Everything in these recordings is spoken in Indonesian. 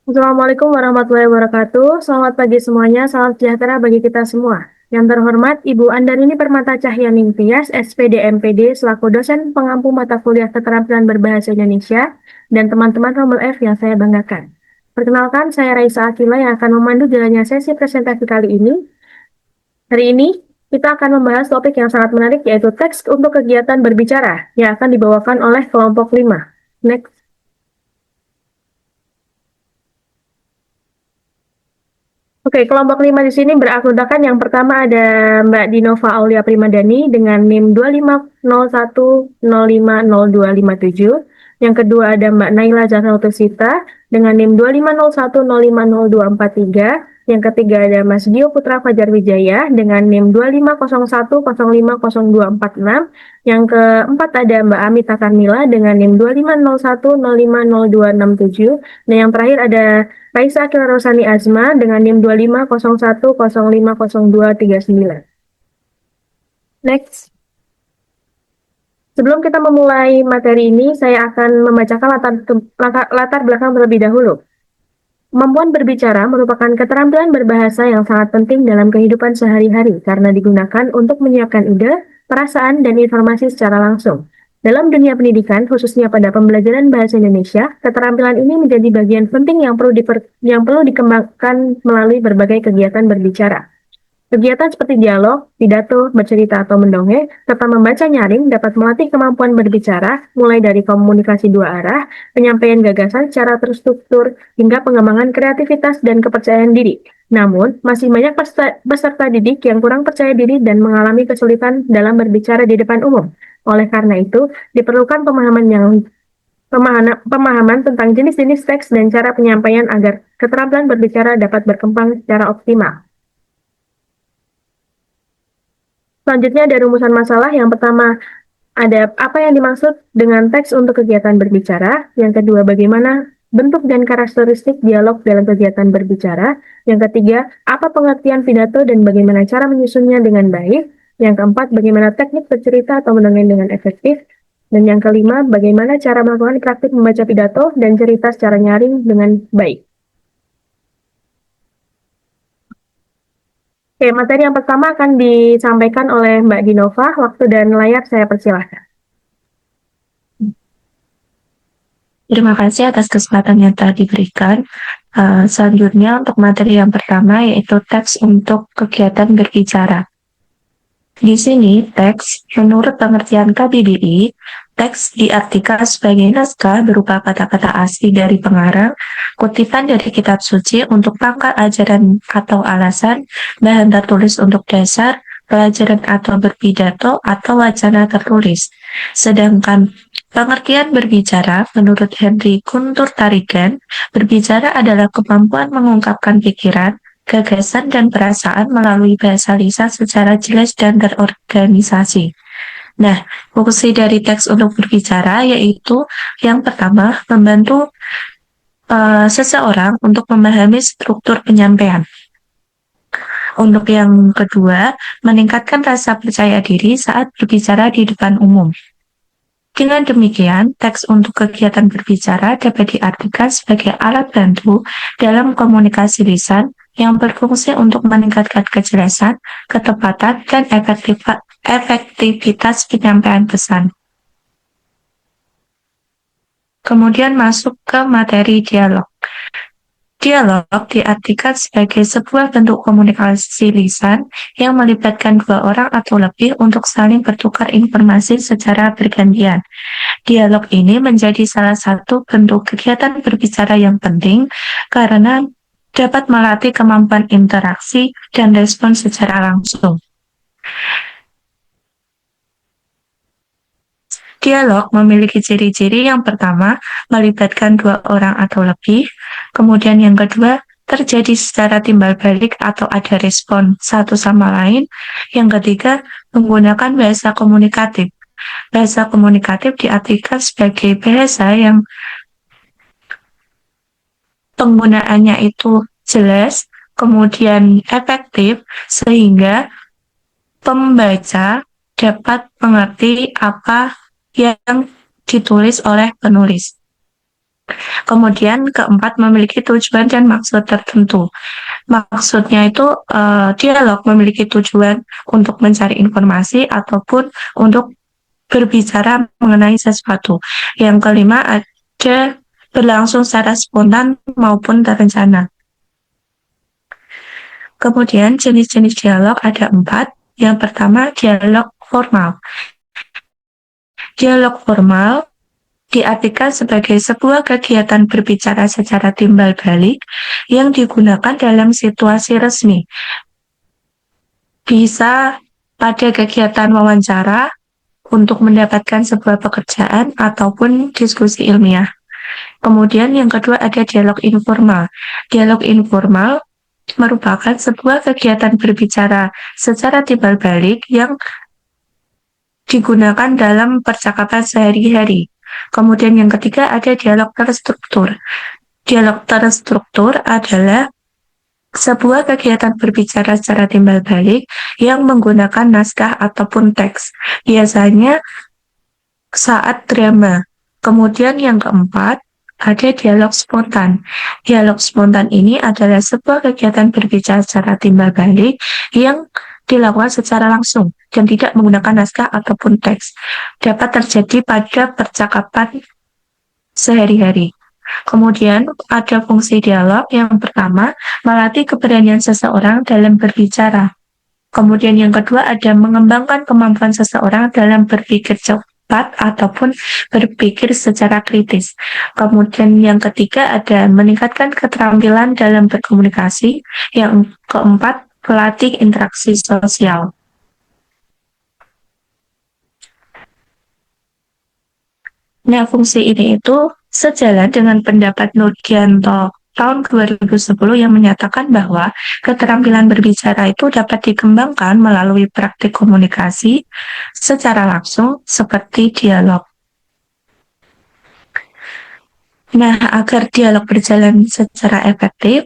Assalamualaikum warahmatullahi wabarakatuh. Selamat pagi semuanya, salam sejahtera bagi kita semua. Yang terhormat, Ibu Andarini Permata Cahyaning Tias, SPD MPD, selaku dosen pengampu mata kuliah keterampilan berbahasa Indonesia, dan teman-teman Rommel F yang saya banggakan. Perkenalkan, saya Raisa Akila yang akan memandu jalannya sesi presentasi kali ini. Hari ini, kita akan membahas topik yang sangat menarik, yaitu teks untuk kegiatan berbicara, yang akan dibawakan oleh kelompok 5. Next. Oke, kelompok 5 di sini berakrodakan yang pertama ada Mbak Dinova Aulia Primadani dengan NIM 2501050257. Yang kedua ada Mbak Naila Zasautusita dengan NIM 2501050243. Yang ketiga ada Mas Dio Putra Fajar Wijaya dengan NIM 2501050246. Yang keempat ada Mbak Amita Karmila dengan NIM 2501050267. Dan yang terakhir ada Raisa Akila Rosani Azma dengan NIM 2501050239. Next. Sebelum kita memulai materi ini, saya akan membacakan latar belakang terlebih dahulu. Kemampuan berbicara merupakan keterampilan berbahasa yang sangat penting dalam kehidupan sehari-hari karena digunakan untuk menyiapkan ide, perasaan, dan informasi secara langsung. Dalam dunia pendidikan, khususnya pada pembelajaran bahasa Indonesia, keterampilan ini menjadi bagian penting yang perlu dikembangkan melalui berbagai kegiatan berbicara. Kegiatan seperti dialog, pidato, bercerita atau mendongeng, serta membaca nyaring dapat melatih kemampuan berbicara, mulai dari komunikasi dua arah, penyampaian gagasan secara terstruktur, hingga pengembangan kreativitas dan kepercayaan diri. Namun, masih banyak peserta didik yang kurang percaya diri dan mengalami kesulitan dalam berbicara di depan umum. Oleh karena itu, diperlukan pemahaman tentang jenis-jenis teks dan cara penyampaian agar keterampilan berbicara dapat berkembang secara optimal. Selanjutnya ada rumusan masalah. Yang pertama, ada apa yang dimaksud dengan teks untuk kegiatan berbicara. Yang kedua, bagaimana bentuk dan karakteristik dialog dalam kegiatan berbicara. Yang ketiga, apa pengertian pidato dan bagaimana cara menyusunnya dengan baik. Yang keempat, bagaimana teknik bercerita atau mendongeng dengan efektif. Dan yang kelima, bagaimana cara melakukan praktik membaca pidato dan cerita secara nyaring dengan baik. Oke, materi yang pertama akan disampaikan oleh Mbak Dinova. Waktu dan layar saya persilahkan. Terima kasih atas kesempatan yang telah diberikan. Selanjutnya untuk materi yang pertama yaitu teks untuk kegiatan berbicara. Di sini teks, menurut pengertian KBBI, teks diartikan sebagai naskah berupa kata-kata asli dari pengarang, kutipan dari kitab suci untuk pangkal ajaran atau alasan, bahan tertulis untuk dasar, pelajaran atau berpidato, atau wacana tertulis. Sedangkan pengertian berbicara, menurut Henry Guntur Tarigan, berbicara adalah kemampuan mengungkapkan pikiran, gagasan dan perasaan melalui bahasa lisan secara jelas dan terorganisasi. Nah, fungsi dari teks untuk berbicara yaitu yang pertama, membantu seseorang untuk memahami struktur penyampaian. Untuk yang kedua, meningkatkan rasa percaya diri saat berbicara di depan umum. Dengan demikian, teks untuk kegiatan berbicara dapat diartikan sebagai alat bantu dalam komunikasi lisan yang berfungsi untuk meningkatkan kejelasan, ketepatan, dan efektivitas penyampaian pesan. Kemudian masuk ke materi dialog. Dialog diartikan sebagai sebuah bentuk komunikasi lisan yang melibatkan dua orang atau lebih untuk saling bertukar informasi secara bergantian. Dialog ini menjadi salah satu bentuk kegiatan berbicara yang penting karena dapat melatih kemampuan interaksi dan respon secara langsung. Dialog memiliki ciri-ciri yang pertama, melibatkan dua orang atau lebih. Kemudian yang kedua, terjadi secara timbal balik atau ada respon satu sama lain. Yang ketiga, menggunakan bahasa komunikatif. Bahasa komunikatif diartikan sebagai bahasa yang penggunaannya itu jelas, kemudian efektif, sehingga pembaca dapat mengerti apa yang ditulis oleh penulis. Kemudian keempat, memiliki tujuan dan maksud tertentu. Maksudnya itu dialog memiliki tujuan untuk mencari informasi ataupun untuk berbicara mengenai sesuatu. Yang kelima, ada berlangsung secara spontan maupun terencana. Kemudian jenis-jenis dialog ada 4. Yang pertama, dialog formal. Dialog formal diartikan sebagai sebuah kegiatan berbicara secara timbal balik yang digunakan dalam situasi resmi. Bisa pada kegiatan wawancara untuk mendapatkan sebuah pekerjaan ataupun diskusi ilmiah. Kemudian yang kedua ada dialog informal. Dialog informal merupakan sebuah kegiatan berbicara secara timbal balik yang digunakan dalam percakapan sehari-hari. Kemudian yang ketiga ada dialog terstruktur. Dialog terstruktur adalah sebuah kegiatan berbicara secara timbal balik yang menggunakan naskah ataupun teks, biasanya saat drama. Kemudian yang keempat ada dialog spontan. Dialog spontan ini adalah sebuah kegiatan berbicara secara timbal balik yang dilakukan secara langsung dan tidak menggunakan naskah ataupun teks. Dapat terjadi pada percakapan sehari-hari. Kemudian ada fungsi dialog yang pertama, melatih keberanian seseorang dalam berbicara. Kemudian yang kedua ada mengembangkan kemampuan seseorang dalam berpikir cepat ataupun berpikir secara kritis. Kemudian yang ketiga ada meningkatkan keterampilan dalam berkomunikasi. Yang keempat, pelatih interaksi sosial. Nah, fungsi ini itu sejalan dengan pendapat Nurgianto tahun 2010 yang menyatakan bahwa keterampilan berbicara itu dapat dikembangkan melalui praktik komunikasi secara langsung seperti dialog. Nah, agar dialog berjalan secara efektif,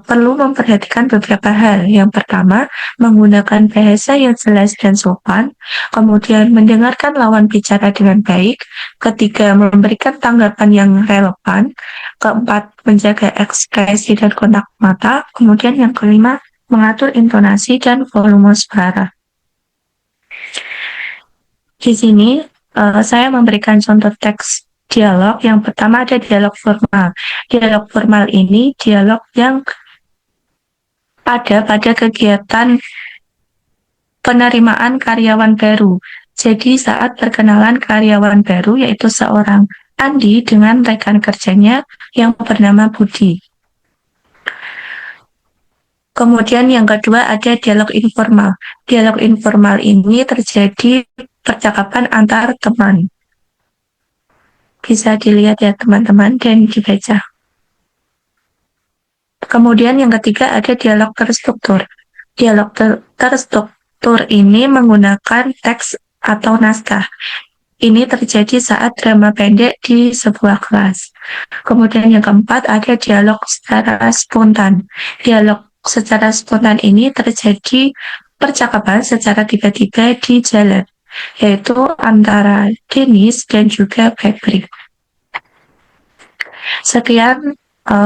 perlu memperhatikan beberapa hal. Yang pertama, menggunakan bahasa yang jelas dan sopan. Kemudian, mendengarkan lawan bicara dengan baik. Ketiga, memberikan tanggapan yang relevan. Keempat, menjaga ekspresi dan kontak mata. Kemudian yang kelima, mengatur intonasi dan volume suara. Di sini, saya memberikan contoh teks dialog. Yang pertama ada dialog formal. Dialog formal ini dialog yang pada kegiatan penerimaan karyawan baru. Jadi saat perkenalan karyawan baru yaitu seorang Andi dengan rekan kerjanya yang bernama Budi. Kemudian yang kedua ada dialog informal. Dialog informal ini terjadi percakapan antar teman. Bisa dilihat ya teman-teman dan dibaca. Kemudian yang ketiga ada dialog terstruktur. Dialog terstruktur ini menggunakan teks atau naskah. Ini terjadi saat drama pendek di sebuah kelas. Kemudian yang keempat ada dialog secara spontan. Dialog secara spontan ini terjadi percakapan secara tiba-tiba di jalan, yaitu antara Dennis dan juga Febri. Sekian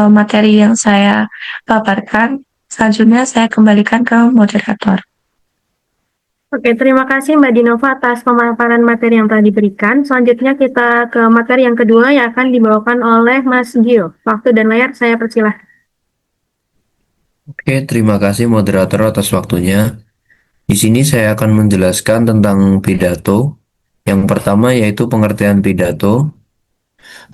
materi yang saya paparkan. Selanjutnya saya kembalikan ke moderator. Oke, terima kasih Mbak Dinova atas pemaparan materi yang telah diberikan. Selanjutnya kita ke materi yang kedua yang akan dibawakan oleh Mas Gio. Waktu dan layar saya persilahkan. Oke, terima kasih moderator atas waktunya. Di sini saya akan menjelaskan tentang pidato. Yang pertama yaitu pengertian pidato.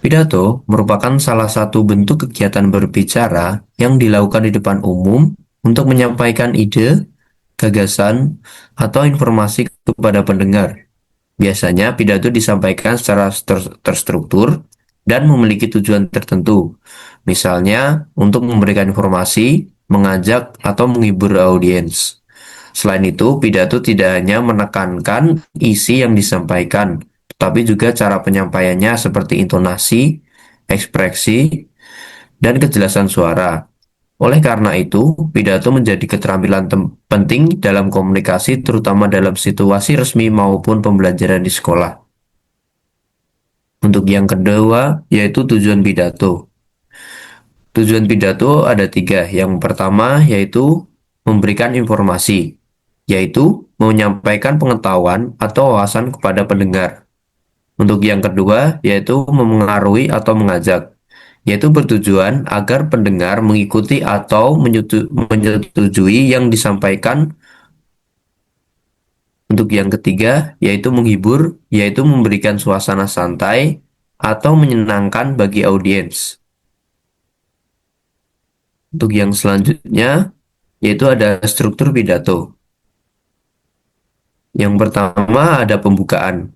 Pidato merupakan salah satu bentuk kegiatan berbicara yang dilakukan di depan umum untuk menyampaikan ide, gagasan, atau informasi kepada pendengar. Biasanya pidato disampaikan secara terstruktur dan memiliki tujuan tertentu. Misalnya untuk memberikan informasi, mengajak, atau menghibur audiens. Selain itu, pidato tidak hanya menekankan isi yang disampaikan, tetapi juga cara penyampaiannya seperti intonasi, ekspresi, dan kejelasan suara. Oleh karena itu, pidato menjadi keterampilan penting dalam komunikasi, terutama dalam situasi resmi maupun pembelajaran di sekolah. Untuk yang kedua, yaitu tujuan pidato. Tujuan pidato ada tiga. Yang pertama yaitu memberikan informasi, yaitu menyampaikan pengetahuan atau wawasan kepada pendengar. Untuk yang kedua yaitu memengaruhi atau mengajak, yaitu bertujuan agar pendengar mengikuti atau menyetujui yang disampaikan. Untuk yang ketiga yaitu menghibur, yaitu memberikan suasana santai atau menyenangkan bagi audiens. Untuk yang selanjutnya, yaitu ada struktur pidato. Yang pertama ada pembukaan.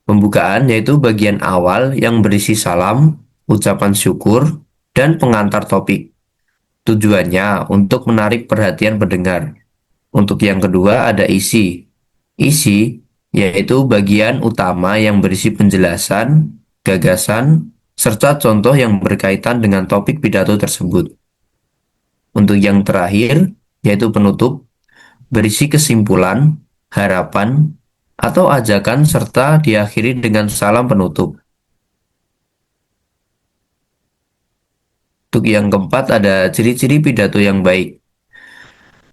Pembukaan yaitu bagian awal yang berisi salam, ucapan syukur, dan pengantar topik. Tujuannya untuk menarik perhatian pendengar. Untuk yang kedua ada isi. Isi yaitu bagian utama yang berisi penjelasan, gagasan, serta contoh yang berkaitan dengan topik pidato tersebut. Untuk yang terakhir, yaitu penutup, berisi kesimpulan, harapan, atau ajakan serta diakhiri dengan salam penutup. Untuk yang keempat ada ciri-ciri pidato yang baik.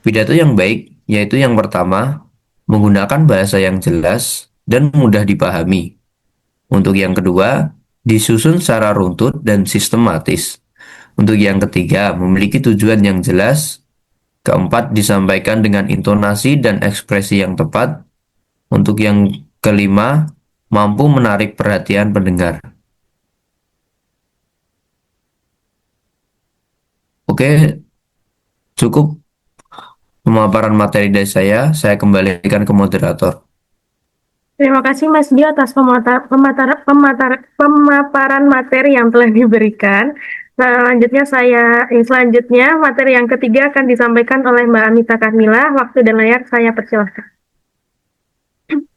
Pidato yang baik yaitu yang pertama, menggunakan bahasa yang jelas dan mudah dipahami. Untuk yang kedua, disusun secara runtut dan sistematis. Untuk yang ketiga, memiliki tujuan yang jelas. Keempat, disampaikan dengan intonasi dan ekspresi yang tepat. Untuk yang kelima, mampu menarik perhatian pendengar. Oke, cukup pemaparan materi dari saya kembalikan ke moderator. Terima kasih Mas Dio atas pemaparan materi yang telah diberikan. Selanjutnya materi yang ketiga akan disampaikan oleh Mbak Anita Karmila. Waktu dan layar saya persilahkan.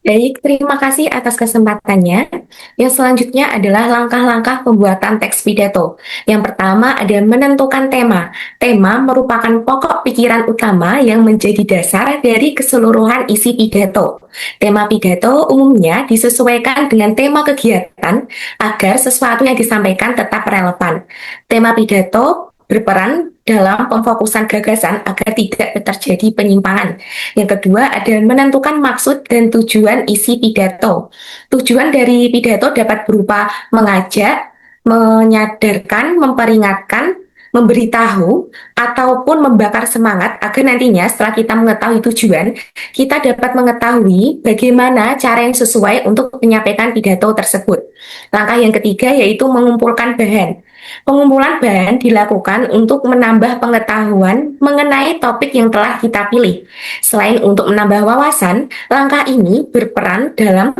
Baik, terima kasih atas kesempatannya. Yang selanjutnya adalah langkah-langkah pembuatan teks pidato. Yang pertama ada menentukan tema. Tema merupakan pokok pikiran utama yang menjadi dasar dari keseluruhan isi pidato. Tema pidato umumnya disesuaikan dengan tema kegiatan agar sesuatu yang disampaikan tetap relevan. Tema pidato berperan dalam pemfokusan gagasan agar tidak terjadi penyimpangan. Yang kedua adalah menentukan maksud dan tujuan isi pidato. Tujuan dari pidato dapat berupa mengajak, menyadarkan, memperingatkan, memberitahu, ataupun membakar semangat agar nantinya setelah kita mengetahui tujuan, kita dapat mengetahui bagaimana cara yang sesuai untuk menyampaikan pidato tersebut. Langkah yang ketiga yaitu mengumpulkan bahan. Pengumpulan bahan dilakukan untuk menambah pengetahuan mengenai topik yang telah kita pilih. Selain untuk menambah wawasan, langkah ini berperan dalam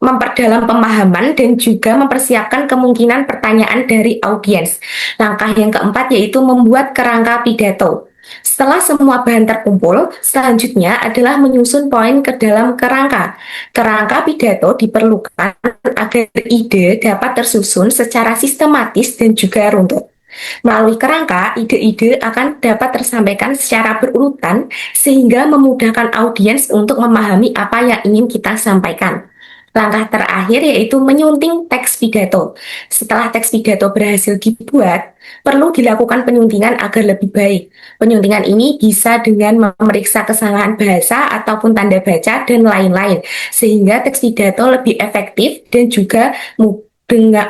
memperdalam pemahaman dan juga mempersiapkan kemungkinan pertanyaan dari audiens. Langkah yang keempat yaitu membuat kerangka pidato. Setelah semua bahan terkumpul, selanjutnya adalah menyusun poin ke dalam kerangka. Kerangka pidato diperlukan agar ide dapat tersusun secara sistematis dan juga runtut. Melalui kerangka, ide-ide akan dapat tersampaikan secara berurutan sehingga memudahkan audiens untuk memahami apa yang ingin kita sampaikan. Langkah terakhir yaitu menyunting teks pidato. Setelah teks pidato berhasil dibuat, perlu dilakukan penyuntingan agar lebih baik. Penyuntingan ini bisa dengan memeriksa kesalahan bahasa ataupun tanda baca dan lain-lain, sehingga teks pidato lebih efektif dan juga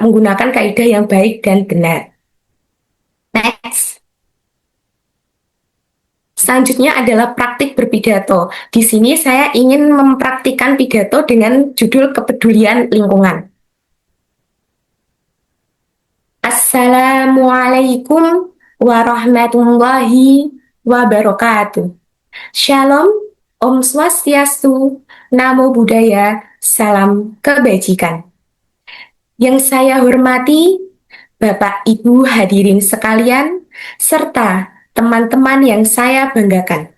menggunakan kaidah yang baik dan benar. Next. Selanjutnya adalah praktik berpidato. Di sini saya ingin mempraktikkan pidato dengan judul kepedulian lingkungan. Assalamualaikum warahmatullahi wabarakatuh. Shalom, Om Swastiastu, Namo Buddhaya, Salam Kebajikan. Yang saya hormati, Bapak Ibu hadirin sekalian, serta teman-teman yang saya banggakan.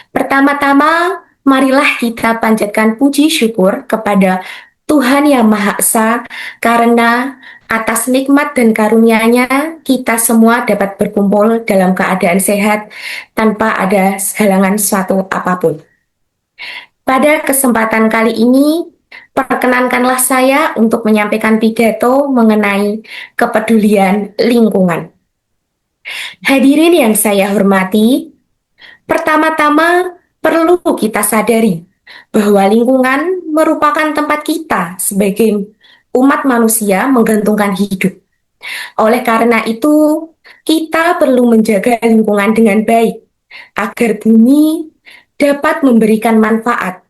Pertama-tama, marilah kita panjatkan puji syukur kepada Tuhan Yang Maha Esa, karena atas nikmat dan karunia-Nya kita semua dapat berkumpul dalam keadaan sehat tanpa ada halangan suatu apapun. Pada kesempatan kali ini, perkenankanlah saya untuk menyampaikan pidato mengenai kepedulian lingkungan. Hadirin yang saya hormati, pertama-tama perlu kita sadari bahwa lingkungan merupakan tempat kita sebagai umat manusia menggantungkan hidup. Oleh karena itu, kita perlu menjaga lingkungan dengan baik agar bumi dapat memberikan manfaat,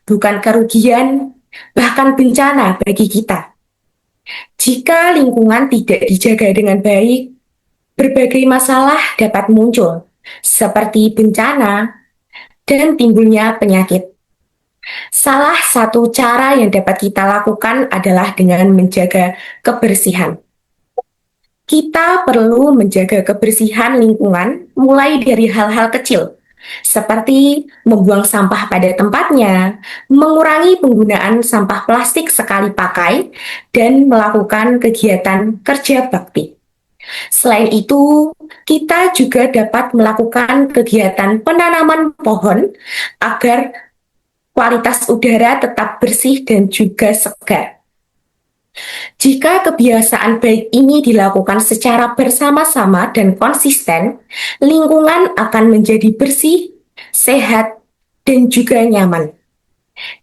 bukan kerugian, bahkan bencana bagi kita. Jika lingkungan tidak dijaga dengan baik, berbagai masalah dapat muncul, seperti bencana dan timbulnya penyakit. Salah satu cara yang dapat kita lakukan adalah dengan menjaga kebersihan. Kita perlu menjaga kebersihan lingkungan mulai dari hal-hal kecil, seperti membuang sampah pada tempatnya, mengurangi penggunaan sampah plastik sekali pakai, dan melakukan kegiatan kerja bakti. Selain itu, kita juga dapat melakukan kegiatan penanaman pohon agar kualitas udara tetap bersih dan juga segar. Jika kebiasaan baik ini dilakukan secara bersama-sama dan konsisten, lingkungan akan menjadi bersih, sehat, dan juga nyaman.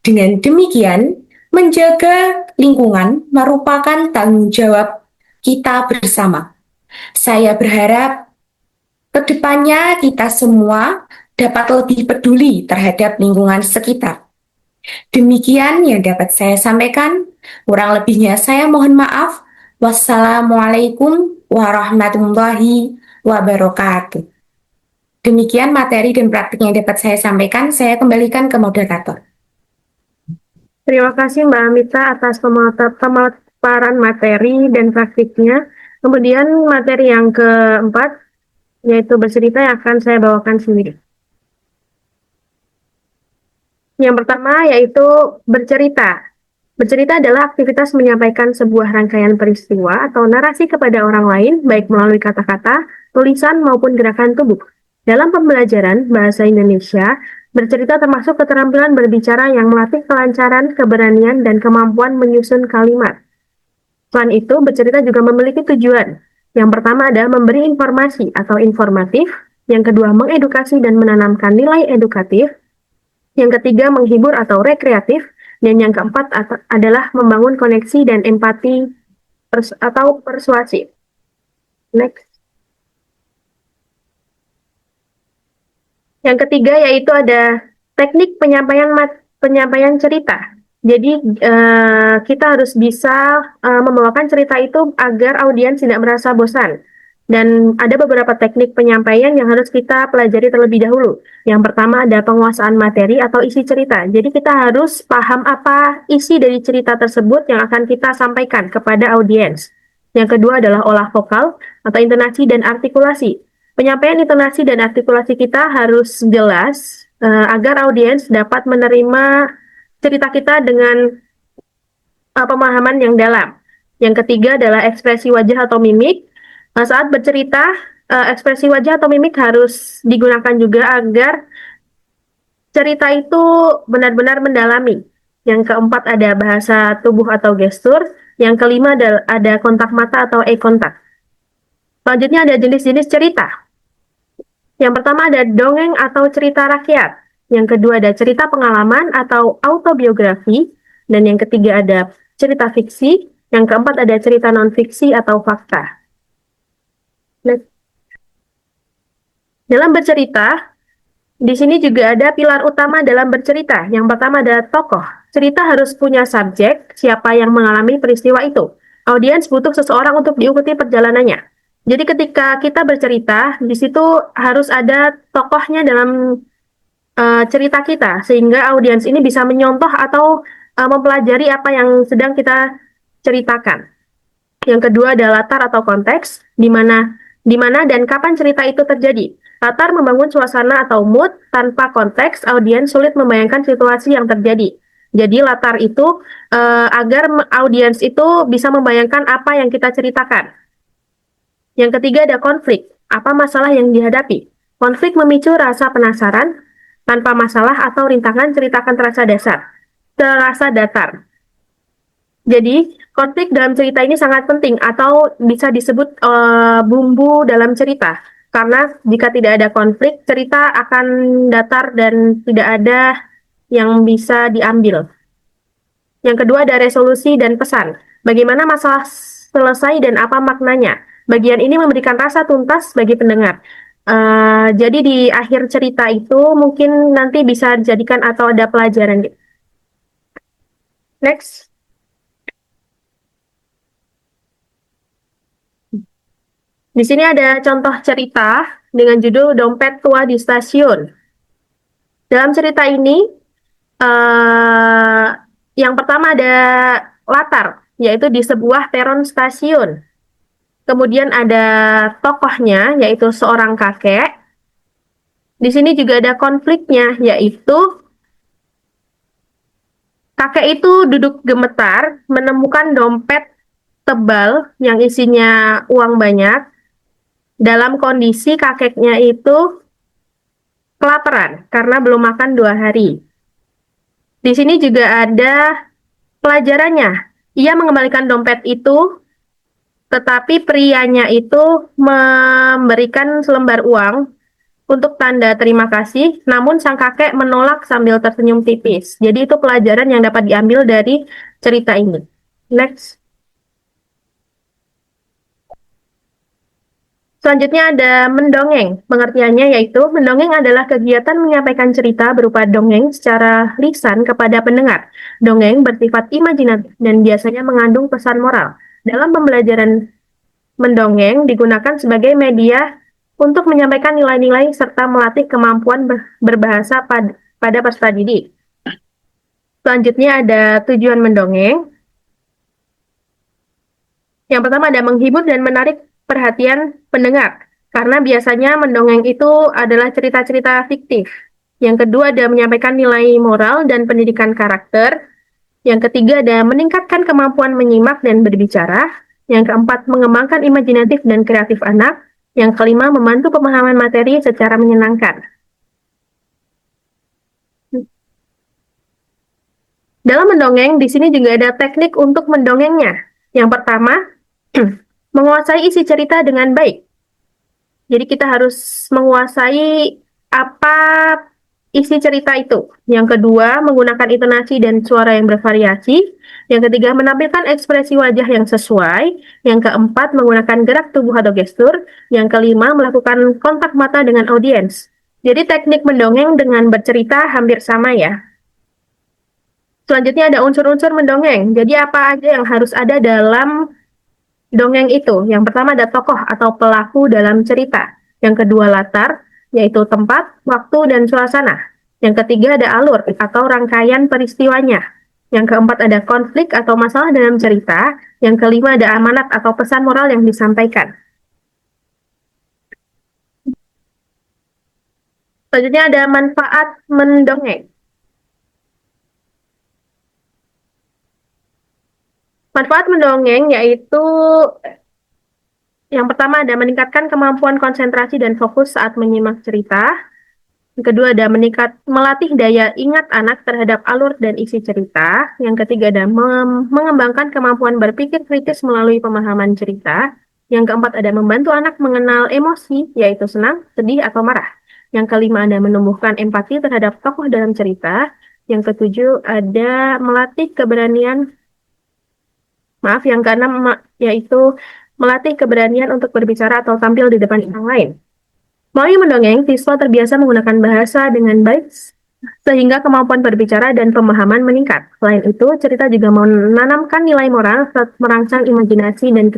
Dengan demikian, menjaga lingkungan merupakan tanggung jawab kita bersama. Saya berharap ke depannya kita semua dapat lebih peduli terhadap lingkungan sekitar. Demikian yang dapat saya sampaikan. Kurang lebihnya saya mohon maaf. Wassalamualaikum warahmatullahi wabarakatuh. Demikian materi dan praktik yang dapat saya sampaikan. Saya kembalikan ke moderator. Terima kasih Mbak Amita atas pemaparan materi dan praktiknya. Kemudian materi yang keempat, yaitu bercerita, yang akan saya bawakan sendiri. Yang pertama yaitu bercerita. Bercerita adalah aktivitas menyampaikan sebuah rangkaian peristiwa atau narasi kepada orang lain, baik melalui kata-kata, tulisan, maupun gerakan tubuh. Dalam pembelajaran bahasa Indonesia, bercerita termasuk keterampilan berbicara yang melatih kelancaran, keberanian, dan kemampuan menyusun kalimat. Selain itu, bercerita juga memiliki tujuan. Yang pertama adalah memberi informasi atau informatif, yang kedua mengedukasi dan menanamkan nilai edukatif, yang ketiga menghibur atau rekreatif, dan yang keempat adalah membangun koneksi dan empati atau persuasif. Next. Yang ketiga yaitu ada teknik penyampaian cerita. Jadi kita harus bisa membawakan cerita itu agar audiens tidak merasa bosan. Dan ada beberapa teknik penyampaian yang harus kita pelajari terlebih dahulu. Yang pertama ada penguasaan materi atau isi cerita. Jadi kita harus paham apa isi dari cerita tersebut yang akan kita sampaikan kepada audiens. Yang kedua adalah olah vokal atau intonasi dan artikulasi. Penyampaian intonasi dan artikulasi kita harus jelas agar audiens dapat menerima cerita kita dengan pemahaman yang dalam. Yang ketiga adalah ekspresi wajah atau mimik. Saat bercerita, ekspresi wajah atau mimik harus digunakan juga agar cerita itu benar-benar mendalami. Yang keempat ada bahasa tubuh atau gestur. Yang kelima ada kontak mata atau eye contact. Selanjutnya ada jenis-jenis cerita. Yang pertama ada dongeng atau cerita rakyat. Yang kedua ada cerita pengalaman atau autobiografi. Dan yang ketiga ada cerita fiksi. Yang keempat ada cerita non-fiksi atau fakta. Dalam bercerita, di sini juga ada pilar utama dalam bercerita. Yang pertama ada tokoh. Cerita harus punya subjek, siapa yang mengalami peristiwa itu. Audiens butuh seseorang untuk diikuti perjalanannya. Jadi ketika kita bercerita, di situ harus ada tokohnya dalam cerita kita, sehingga audiens ini bisa menyontoh atau mempelajari apa yang sedang kita ceritakan. Yang kedua ada latar atau konteks, di mana dan kapan cerita itu terjadi. Latar membangun suasana atau mood, tanpa konteks, audiens sulit membayangkan situasi yang terjadi. Jadi latar itu agar audiens itu bisa membayangkan apa yang kita ceritakan. Yang ketiga ada konflik. Apa masalah yang dihadapi? Konflik memicu rasa penasaran, tanpa masalah atau rintangan ceritakan terasa datar. Jadi, konflik dalam cerita ini sangat penting atau bisa disebut bumbu dalam cerita. Karena jika tidak ada konflik, cerita akan datar dan tidak ada yang bisa diambil. Yang kedua ada resolusi dan pesan. Bagaimana masalah selesai dan apa maknanya. Bagian ini memberikan rasa tuntas bagi pendengar. Jadi di akhir cerita itu mungkin nanti bisa dijadikan atau ada pelajaran. Next. Di sini ada contoh cerita dengan judul Dompet Tua di Stasiun. Dalam cerita ini, yang pertama ada latar, yaitu di sebuah peron stasiun. Kemudian ada tokohnya, yaitu seorang kakek. Di sini juga ada konfliknya, yaitu kakek itu duduk gemetar menemukan dompet tebal yang isinya uang banyak. Dalam kondisi kakeknya itu kelaparan karena belum makan 2 hari. Di sini juga ada pelajarannya. Ia mengembalikan dompet itu, tetapi prianya itu memberikan selembar uang untuk tanda terima kasih, namun sang kakek menolak sambil tersenyum tipis. Jadi itu pelajaran yang dapat diambil dari cerita ini. Next. Selanjutnya ada mendongeng. Pengertiannya yaitu mendongeng adalah kegiatan menyampaikan cerita berupa dongeng secara lisan kepada pendengar. Dongeng bersifat imajinatif dan biasanya mengandung pesan moral. Dalam pembelajaran mendongeng digunakan sebagai media untuk menyampaikan nilai-nilai serta melatih kemampuan berbahasa pada peserta didik. Selanjutnya ada tujuan mendongeng. Yang pertama ada menghibur dan menarik perhatian pendengar, karena biasanya mendongeng itu adalah cerita-cerita fiktif. Yang kedua ada menyampaikan nilai moral dan pendidikan karakter. Yang ketiga ada meningkatkan kemampuan menyimak dan berbicara. Yang keempat mengembangkan imajinatif dan kreatif anak. Yang kelima membantu pemahaman materi secara menyenangkan. Dalam mendongeng, di sini juga ada teknik untuk mendongengnya. Yang pertama, menguasai isi cerita dengan baik. Jadi kita harus menguasai apa isi cerita itu. Yang kedua, menggunakan intonasi dan suara yang bervariasi. Yang ketiga, menampilkan ekspresi wajah yang sesuai. Yang keempat, menggunakan gerak tubuh atau gestur. Yang kelima, melakukan kontak mata dengan audiens. Jadi teknik mendongeng dengan bercerita hampir sama ya. Selanjutnya ada unsur-unsur mendongeng. Jadi apa aja yang harus ada dalam dongeng itu? Yang pertama ada tokoh atau pelaku dalam cerita. Yang kedua latar, yaitu tempat, waktu, dan suasana. Yang ketiga ada alur atau rangkaian peristiwanya. Yang keempat ada konflik atau masalah dalam cerita. Yang kelima ada amanat atau pesan moral yang disampaikan. Selanjutnya ada manfaat mendongeng. Manfaat mendongeng yaitu yang pertama ada meningkatkan kemampuan konsentrasi dan fokus saat menyimak cerita. Yang kedua ada melatih daya ingat anak terhadap alur dan isi cerita. Yang ketiga ada mengembangkan kemampuan berpikir kritis melalui pemahaman cerita. Yang keempat ada membantu anak mengenal emosi, yaitu senang, sedih, atau marah. Yang kelima ada menumbuhkan empati terhadap tokoh dalam cerita. Yang ketujuh ada melatih keberanian yang keenam yaitu melatih keberanian untuk berbicara atau tampil di depan orang lain. Melalui mendongeng, siswa terbiasa menggunakan bahasa dengan baik sehingga kemampuan berbicara dan pemahaman meningkat. Selain itu, cerita juga menanamkan nilai moral serta merangsang imajinasi dan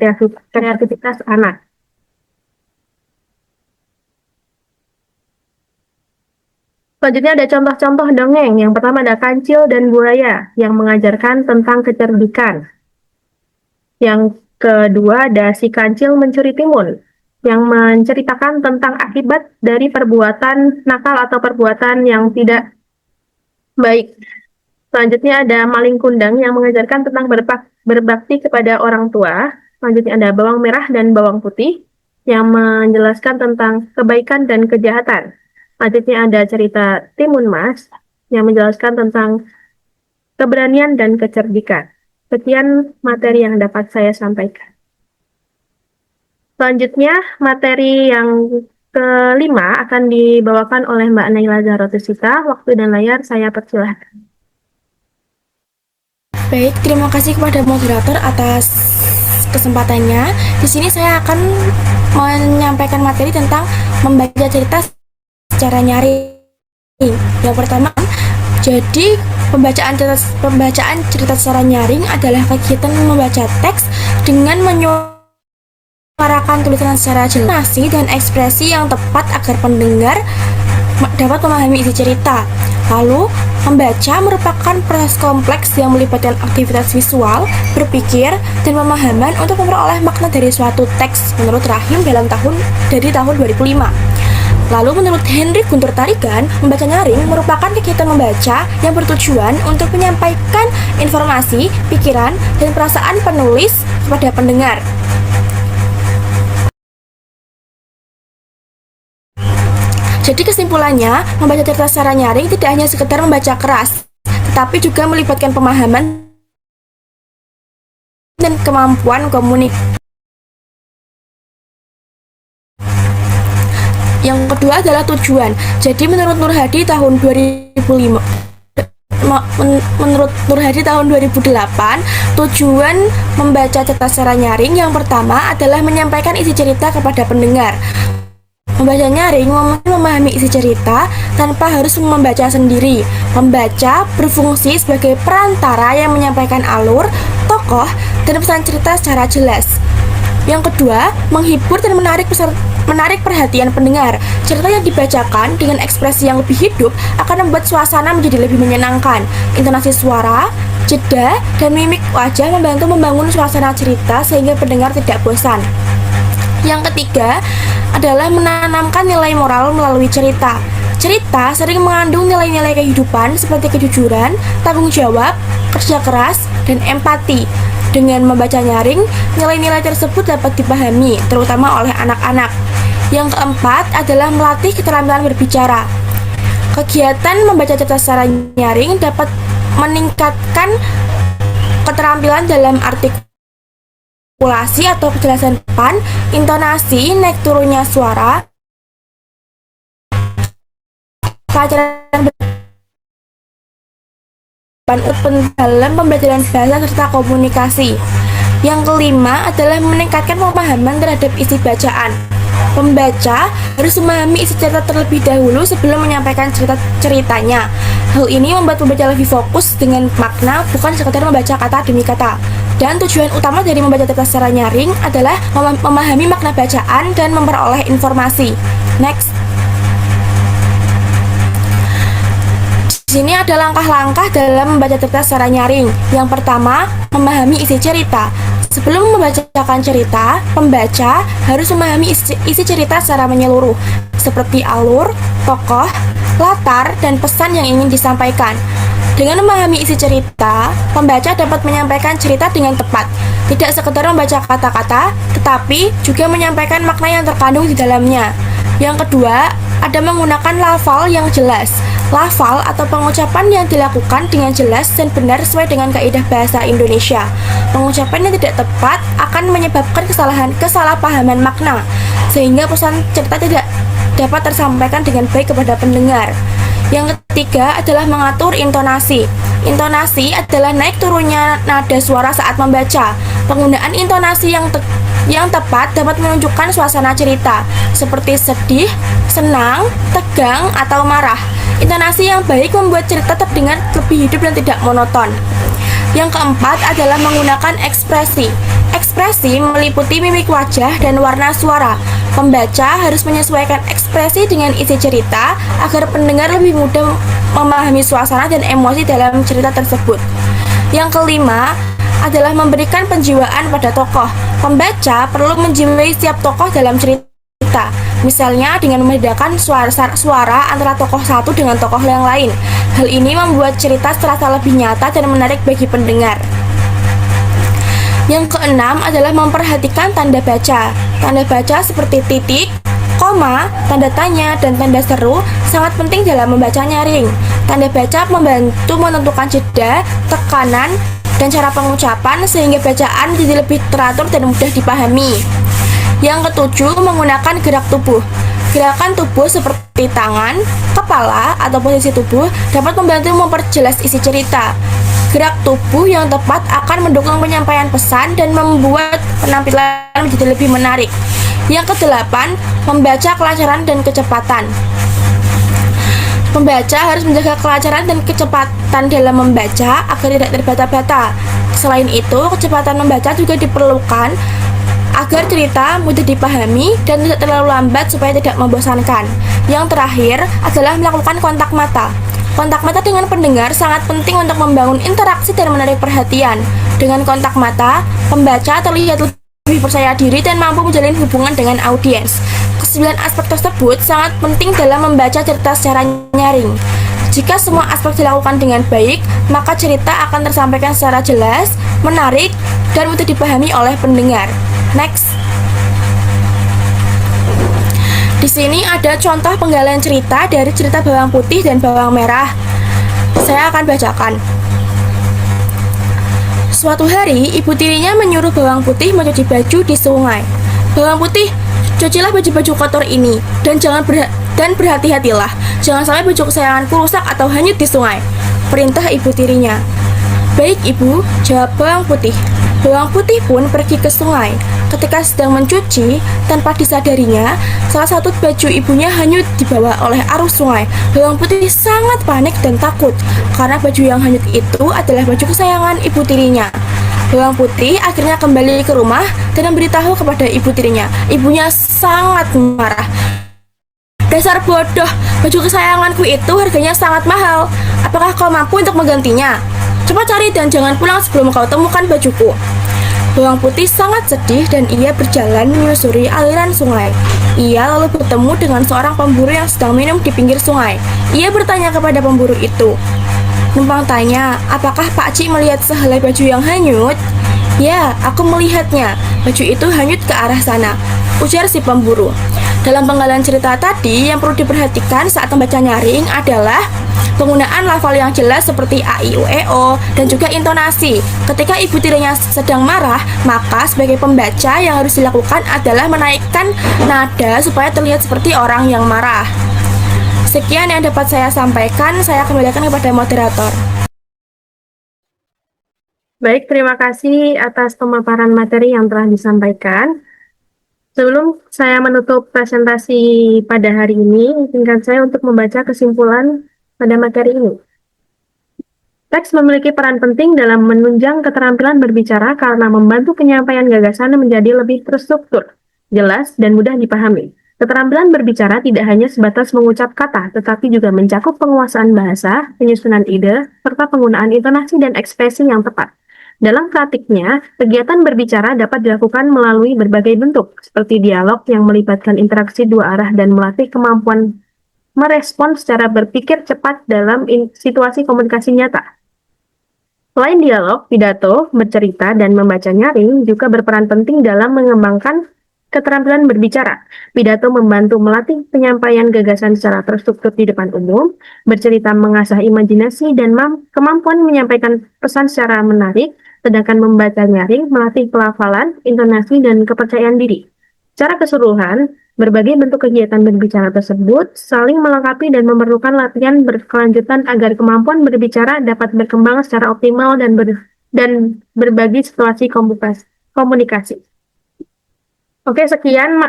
kreativitas anak. Selanjutnya ada contoh-contoh dongeng. Yang pertama ada Kancil dan Buaya yang mengajarkan tentang kecerdikan. Yang kedua ada Si Kancil Mencuri Timun yang menceritakan tentang akibat dari perbuatan nakal atau perbuatan yang tidak baik. Selanjutnya ada Maling Kundang yang mengajarkan tentang berbakti kepada orang tua. Selanjutnya ada Bawang Merah dan Bawang Putih yang menjelaskan tentang kebaikan dan kejahatan. Selanjutnya ada cerita Timun Mas yang menjelaskan tentang keberanian dan kecerdikan. Sekian materi yang dapat saya sampaikan. Selanjutnya, materi yang kelima akan dibawakan oleh Mbak Naila Zarotusita. Waktu dan layar saya persilahkan. Baik, terima kasih kepada moderator atas kesempatannya. Di sini saya akan menyampaikan materi tentang membaca cerita secara nyaring. Yang pertama, jadi pembacaan cerita secara nyaring adalah kegiatan membaca teks dengan menyuarakan tulisan secara jelas dan ekspresi yang tepat agar pendengar dapat memahami isi cerita. Lalu, membaca merupakan proses kompleks yang melibatkan aktivitas visual, berpikir, dan pemahaman untuk memperoleh makna dari suatu teks menurut Rahim dari tahun 2005. Lalu menurut Henry Guntur Tarigan, membaca nyaring merupakan kegiatan membaca yang bertujuan untuk menyampaikan informasi, pikiran, dan perasaan penulis kepada pendengar. Jadi kesimpulannya, membaca cerita secara nyaring tidak hanya sekedar membaca keras, tetapi juga melibatkan pemahaman dan kemampuan komunikasi. Yang kedua adalah tujuan. Jadi menurut Nur Hadi tahun 2005, menurut Nur Hadi tahun 2008, tujuan membaca cerita secara nyaring yang pertama adalah menyampaikan isi cerita kepada pendengar. Membaca nyaring memahami isi cerita tanpa harus membaca sendiri. Membaca berfungsi sebagai perantara yang menyampaikan alur, tokoh, dan pesan cerita secara jelas. Yang kedua, menghibur dan menarik perhatian pendengar. Cerita yang dibacakan dengan ekspresi yang lebih hidup akan membuat suasana menjadi lebih menyenangkan. Intonasi suara, jeda, dan mimik wajah membantu membangun suasana cerita sehingga pendengar tidak bosan. Yang ketiga adalah menanamkan nilai moral melalui cerita. Cerita sering mengandung nilai-nilai kehidupan seperti kejujuran, tanggung jawab, kerja keras, dan empati. Dengan membaca nyaring, nilai-nilai tersebut dapat dipahami, terutama oleh anak-anak. Yang keempat adalah melatih keterampilan berbicara. Kegiatan membaca cerita secara nyaring dapat meningkatkan keterampilan dalam artikulasi atau kejelasan depan, intonasi, naik turunnya suara, pelajaran dalam pembelajaran bahasa serta komunikasi. Yang kelima adalah meningkatkan pemahaman terhadap isi bacaan. Pembaca harus memahami isi cerita terlebih dahulu sebelum menyampaikan ceritanya. Hal ini membuat pembaca lebih fokus dengan makna, bukan sekadar membaca kata demi kata. Dan tujuan utama dari membaca cerita secara nyaring adalah memahami makna bacaan dan memperoleh informasi. Next. Di sini ada langkah-langkah dalam membaca cerita secara nyaring. Yang pertama, memahami isi cerita. Sebelum membacakan cerita, pembaca harus memahami isi cerita secara menyeluruh, seperti alur, tokoh, latar, dan pesan yang ingin disampaikan. Dengan memahami isi cerita, pembaca dapat menyampaikan cerita dengan tepat. Tidak sekedar membaca kata-kata, tetapi juga menyampaikan makna yang terkandung di dalamnya. Yang kedua, ada menggunakan lafal yang jelas. Lafal atau pengucapan yang dilakukan dengan jelas dan benar sesuai dengan kaidah bahasa Indonesia. Pengucapan yang tidak tepat akan menyebabkan kesalahpahaman makna, sehingga pesan cerita tidak dapat tersampaikan dengan baik kepada pendengar. Yang ketiga adalah mengatur intonasi. Intonasi adalah naik turunnya nada suara saat membaca. Penggunaan intonasi yang tepat dapat menunjukkan suasana cerita, seperti sedih, senang, tegang, atau marah. Intonasi yang baik membuat cerita terdengar lebih hidup dan tidak monoton. Yang keempat adalah menggunakan ekspresi. Ekspresi meliputi mimik wajah dan warna suara. Pembaca harus menyesuaikan ekspresi dengan isi cerita agar pendengar lebih mudah memahami suasana dan emosi dalam cerita tersebut. Yang kelima adalah memberikan penjiwaan pada tokoh. Pembaca perlu menjiwai setiap tokoh dalam cerita. Misalnya dengan membedakan suara antara tokoh satu dengan tokoh yang lain. Hal ini membuat cerita terasa lebih nyata dan menarik bagi pendengar. Yang keenam adalah memperhatikan tanda baca. Tanda baca seperti titik, koma, tanda tanya, dan tanda seru sangat penting dalam membaca nyaring. Tanda baca membantu menentukan jeda, tekanan, dan cara pengucapan sehingga bacaan jadi lebih teratur dan mudah dipahami. Yang ketujuh, menggunakan gerak tubuh. Gerakan tubuh seperti tangan, kepala, atau posisi tubuh dapat membantu memperjelas isi cerita. Gerak tubuh yang tepat akan mendukung penyampaian pesan dan membuat penampilan menjadi lebih menarik. Yang kedelapan, membaca kelancaran dan kecepatan. Pembaca harus menjaga kelancaran dan kecepatan dalam membaca agar tidak terbata-bata. Selain itu, kecepatan membaca juga diperlukan agar cerita mudah dipahami dan tidak terlalu lambat supaya tidak membosankan. Yang terakhir adalah melakukan kontak mata. Kontak mata dengan pendengar sangat penting untuk membangun interaksi dan menarik perhatian. Dengan kontak mata, pembaca terlihat lebih percaya diri dan mampu menjalin hubungan dengan audiens. Kesembilan aspek tersebut sangat penting dalam membaca cerita secara nyaring. Jika semua aspek dilakukan dengan baik, maka cerita akan tersampaikan secara jelas, menarik, dan mudah dipahami oleh pendengar. Next. Di sini ada contoh penggalan cerita dari cerita Bawang Putih dan Bawang Merah. Saya akan bacakan. Suatu hari, ibu tirinya menyuruh Bawang Putih mencuci baju di sungai. Bawang Putih, cucilah baju-baju kotor ini dan berhati-hatilah. Jangan sampai baju kesayanganku rusak atau hanyut di sungai. Perintah ibu tirinya. Baik ibu, jawab Bawang Putih. Bawang Putih pun pergi ke sungai. Ketika sedang mencuci, tanpa disadarinya, salah satu baju ibunya hanyut dibawa oleh arus sungai. Bawang Putih sangat panik dan takut, karena baju yang hanyut itu adalah baju kesayangan ibu tirinya. Bawang Putih akhirnya kembali ke rumah dan memberitahu kepada ibu tirinya. Ibunya sangat marah. Dasar bodoh, baju kesayanganku itu harganya sangat mahal. Apakah kau mampu untuk menggantinya? Coba cari dan jangan pulang sebelum kau temukan bajuku. Bawang Putih sangat sedih dan ia berjalan menyusuri aliran sungai. Ia lalu bertemu dengan seorang pemburu yang sedang minum di pinggir sungai. Ia bertanya kepada pemburu itu. Numpang tanya, apakah Pak Cik melihat sehelai baju yang hanyut? Ya, aku melihatnya. Baju itu hanyut ke arah sana, ujar si pemburu. Dalam penggalan cerita tadi, yang perlu diperhatikan saat membaca nyaring adalah penggunaan lafal yang jelas seperti a, i, u, e, o, dan juga intonasi. Ketika ibu tirinya sedang marah, maka sebagai pembaca yang harus dilakukan adalah menaikkan nada supaya terlihat seperti orang yang marah. Sekian yang dapat saya sampaikan, saya kembalikan kepada moderator. Baik, terima kasih atas pemaparan materi yang telah disampaikan. Sebelum saya menutup presentasi pada hari ini, izinkan saya untuk membaca kesimpulan pada materi ini. Teks memiliki peran penting dalam menunjang keterampilan berbicara karena membantu penyampaian gagasan menjadi lebih terstruktur, jelas, dan mudah dipahami. Keterampilan berbicara tidak hanya sebatas mengucap kata, tetapi juga mencakup penguasaan bahasa, penyusunan ide, serta penggunaan intonasi dan ekspresi yang tepat. Dalam praktiknya, kegiatan berbicara dapat dilakukan melalui berbagai bentuk, seperti dialog yang melibatkan interaksi dua arah dan melatih kemampuan merespon secara berpikir cepat dalam situasi komunikasi nyata. Selain dialog, pidato, bercerita, dan membaca nyaring juga berperan penting dalam mengembangkan keterampilan berbicara. Pidato membantu melatih penyampaian gagasan secara terstruktur di depan umum, bercerita mengasah imajinasi dan kemampuan menyampaikan pesan secara menarik, sedangkan membaca nyaring melatih pelafalan, intonasi, dan kepercayaan diri. Secara keseluruhan, berbagai bentuk kegiatan berbicara tersebut saling melengkapi dan memerlukan latihan berkelanjutan agar kemampuan berbicara dapat berkembang secara optimal dan berbagi situasi komunikasi. Oke, sekian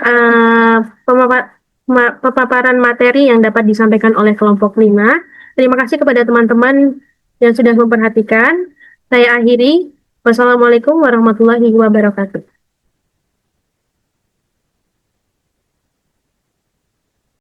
pemaparan materi yang dapat disampaikan oleh kelompok 5. Terima kasih kepada teman-teman yang sudah memperhatikan. Saya akhiri. Wassalamualaikum warahmatullahi wabarakatuh.